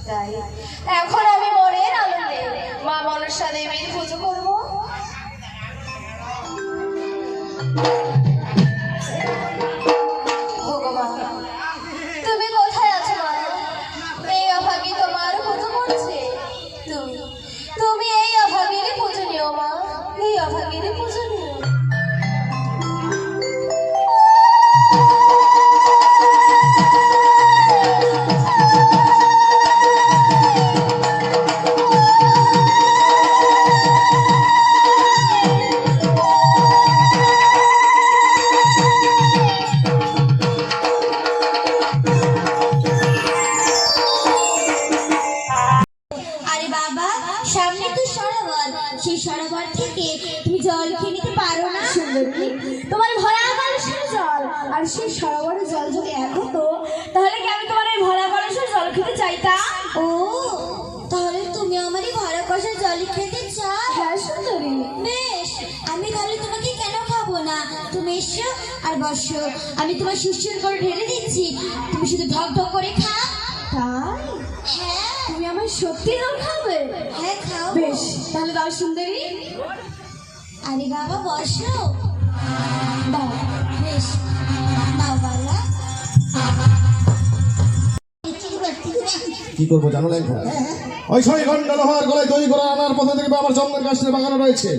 তাই এখন আমি মনের আনন্দে মা মনসা দেবীর পুজো করব। ভগবান তুমি কোথায় আছো মা? এই অভাগী তোমার পুজো করছে। তুমি তুমি এই অভাগীর পুজো নিও মা, এই অভাগীর পুজো নিও। সামনে তো সরোবর, সেই সরোবর থেকে তুমি জল খেয়ে নিতে পারো না? তোমার ভরা কলসের জল আর সেই সরোবরের জল যদি এক হতো তাহলে কি আমি তোমার এই ভরা কলসের জল খেতে চাইতাম? ও তাহলে তুমি আমার এই ভরা কলসের জল খেতে চাও? হ্যাঁ সুন্দরী। বেশ, আমি তাহলে তোমাকে কেন খাবো না? তুমি এসো আর বসো, আমি তোমার সুস্থির করে ঢেলে দিচ্ছি, তুমি শুধু ঢক ঢক করে খাও। তাই? হ্যাঁ। তুমি আমার সত্যি জল খাবে? হ্যাঁ খাও। বেশ তাহলে দাও সুন্দরী। আরে বাবা বসো। দাও। বেশ দাও বাবা। কি করবো জানো লেখা? ওই 6 ঘন্টা লোহার গলায় তৈরি করে আনার পথে দেখবে আমার চন্দন কাষ্ঠের বাগানো রয়েছে।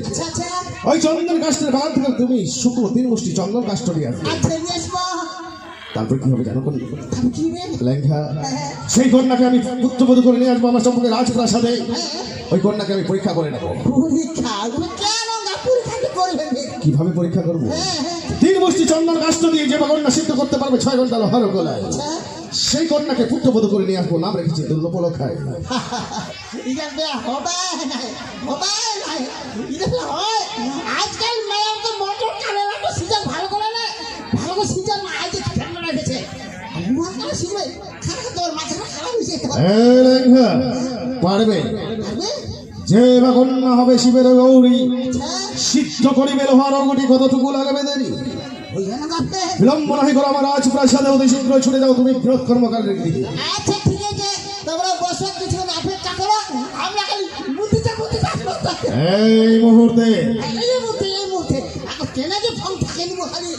ওই চন্দন কাষ্ঠের বাগান থেকে তুমি শুকনো 3 মুষ্টি চন্দন কাষ্ঠ নিয়ে আসবে। তারপর কি হবে জানো? লেখা সেই কন্যাকে আমি পুত্রবধূ করে নিয়ে আসবো আমার সম্পর্কে রাজপ্রাসাদে। ওই কন্যাকে আমি পরীক্ষা করে নেবো। কিভাবে পরীক্ষা করবো? 3 মুষ্টি চন্দন কাষ্ঠ দিয়ে যে কন্যা সিদ্ধ করতে পারবে 6 ঘন্টা লোহার গলায়, সেই কন্যাকে পুত্রবধূ করে নিয়ে আসবো। নাম রেখেছি দুর্লভলখায়। আজকাল মেয়ের তো মোটর কানের একটা সিজন ভালো করে না, ভালো করে সিজন না আজ ঠান্ডা রেখেছে। পারবে যে বা কন্যা হবে শিবের গৌরী, সিদ্ধ করিবে লোহার অঙ্গটি, কতটুকু লাগবে দেরি? বিলম্ব নাহি করো আমার রাজপ্রাসাদে, অতি শীঘ্র ছুটে যাও তুমি বৃহৎ কর্মকারের দিকে। আচ্ছা ঠিক আছে, তোমরা বসে কিছুক্ষণ অপেক্ষা করো, আমরা খালি বুদ্ধিটা এই মুহূর্তে কেনা যে ফোন থাকে নিব খালি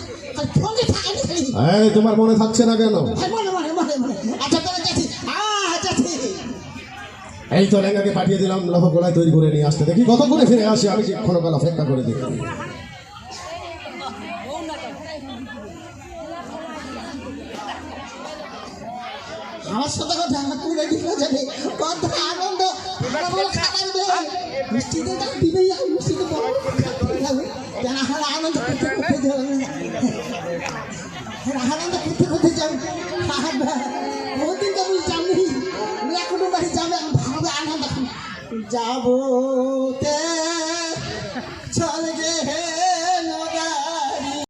ফোনে থাকে খালি। এই তোমার মনে থাকছে না কেন? আচ্ছা তোরা যাচ্ছি। আচ্ছা ঠিক। এই তো লেঙ্গাকে পাঠিয়ে দিলাম লোহ গলায় তৈরি করে নিয়ে আসতে, দেখি কত করে ফিরে আসে। আমি ক্ষণকাল অপেক্ষা করে দেখি। আমার সাথে কথা পুরো ঠিক আছে, কত আনন্দ, বড় বড় খাবার দেবে, মিষ্টি দিয়ে তাকে দিবেই, মিষ্টি তো বড় খাবে, যেন আমার আনন্দ করতে করতে যাবে, আনন্দ করতে করতে যাবে। বহুদিন তো আমি জানি, এখনো বাড়ি যাবে, ভাবে আনন্দ যাবো।